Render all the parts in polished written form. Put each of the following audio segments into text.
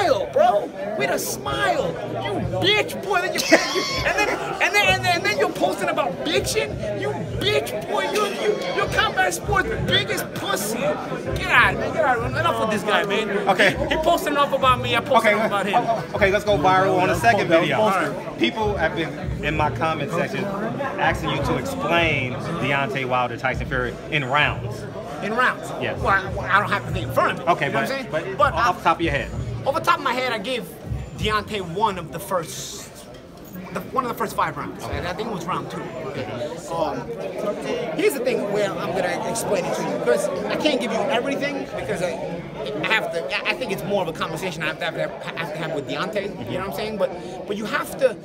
smile, bro. With a smile. You bitch, boy. And then you're posting about bitching. You bitch, boy. You're combat sports biggest pussy. Get out, man. Get out. Enough with this guy, man. Okay. He posted enough about me. I posted enough about him. Okay, let's go viral on the second video. Right. People have been in my comment section asking you to explain Deontay Wilder, Tyson Fury in rounds. In rounds? Yeah. Well, I don't have to think in front of me. Okay, you know what I'm saying? But off the top of your head. Off the top of my head, I gave Deontay one of the first 5 rounds. Okay. And I think it was round 2. Here's the thing where I'm gonna explain it to you, because I can't give you everything, because I think it's more of a conversation I have to have with Deontay. You know what I'm saying? But you have to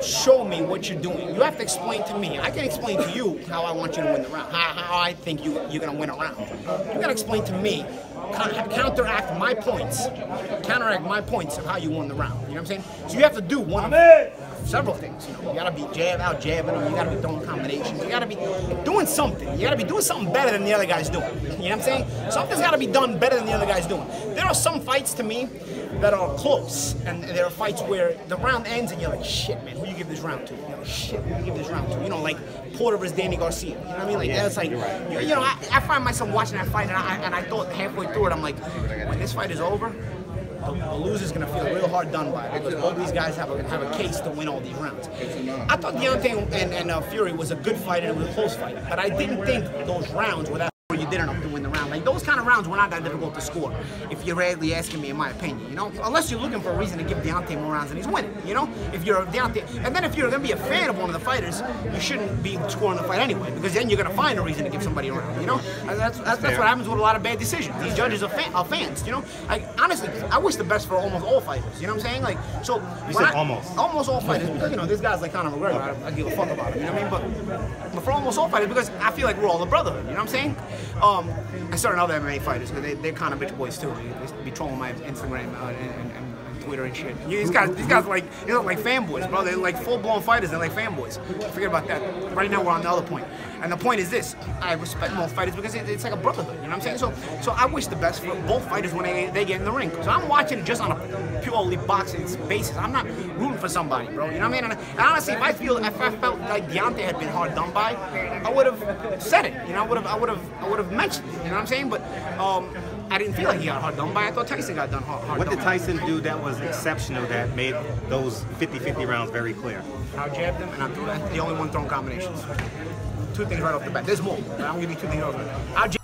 show me what you're doing. You have to explain to me. I can explain to you how I want you to win the round. How I think you're gonna win a round. You gotta explain to me. Counteract my points of how you won the round. You know what I'm saying? So you have to do one of several things. You gotta be out jabbing them. You gotta be throwing combinations. You gotta be doing something. You gotta be doing something better than the other guy's doing. You know what I'm saying? Something's gotta be done better than the other guy's doing. There are some fights to me that are close, and there are fights where the round ends and you're like, shit, man, who you give this round to? You're like, shit, who you give this round to? You know, like Porter versus Danny Garcia. You know what I mean? Like that's like, you know, I find myself watching that fight, and I thought halfway through it, I'm like, when this fight is over, the loser's gonna feel real hard done by, because all these guys have a case to win all these rounds. I thought Deontay and Fury was a good fight and it was a close fight, but I didn't think those rounds were that you did enough to win the round. Like those kind of rounds were not that difficult to score, if you're really asking me, in my opinion. You know, unless you're looking for a reason to give Deontay more rounds and he's winning. You know, if you're Deontay, and then if you're gonna be a fan of one of the fighters, you shouldn't be scoring the fight anyway, because then you're gonna find a reason to give somebody a round. You know, that's what happens with a lot of bad decisions. These judges are fans. You know, honestly, I wish the best for almost all fighters. You know what I'm saying? Like, so you said almost all fighters, because you know this guy's like Conor McGregor. I give a fuck about him. You know what I mean? But for almost all fighters, because I feel like we're all a brotherhood. You know what I'm saying? And certain other MMA fighters, because they're kind of bitch boys too. They be trolling my Instagram and Twitter and shit. These guys like, they look like fanboys, bro. They're like full-blown fighters. They're like fanboys. Forget about that. Right now we're on the other point. And the point is this: I respect most fighters because it's like a brotherhood. You know what I'm saying? So I wish the best for both fighters when they get in the ring. So I'm watching just on a purely boxing basis. I'm not rooting for somebody, bro. You know what I mean? And honestly, if I felt like Deontay had been hard done by, I would have said it. You know, I would have mentioned it. You know what I'm saying? But I didn't feel like he got hard done by. I thought Tyson got hard What done did Tyson do that was exceptional that made those 50-50 rounds very clear? I jabbed him, and I'm the only one throwing combinations. 2 things right off the bat. There's more. I'm gonna give you 2 things right off the bat.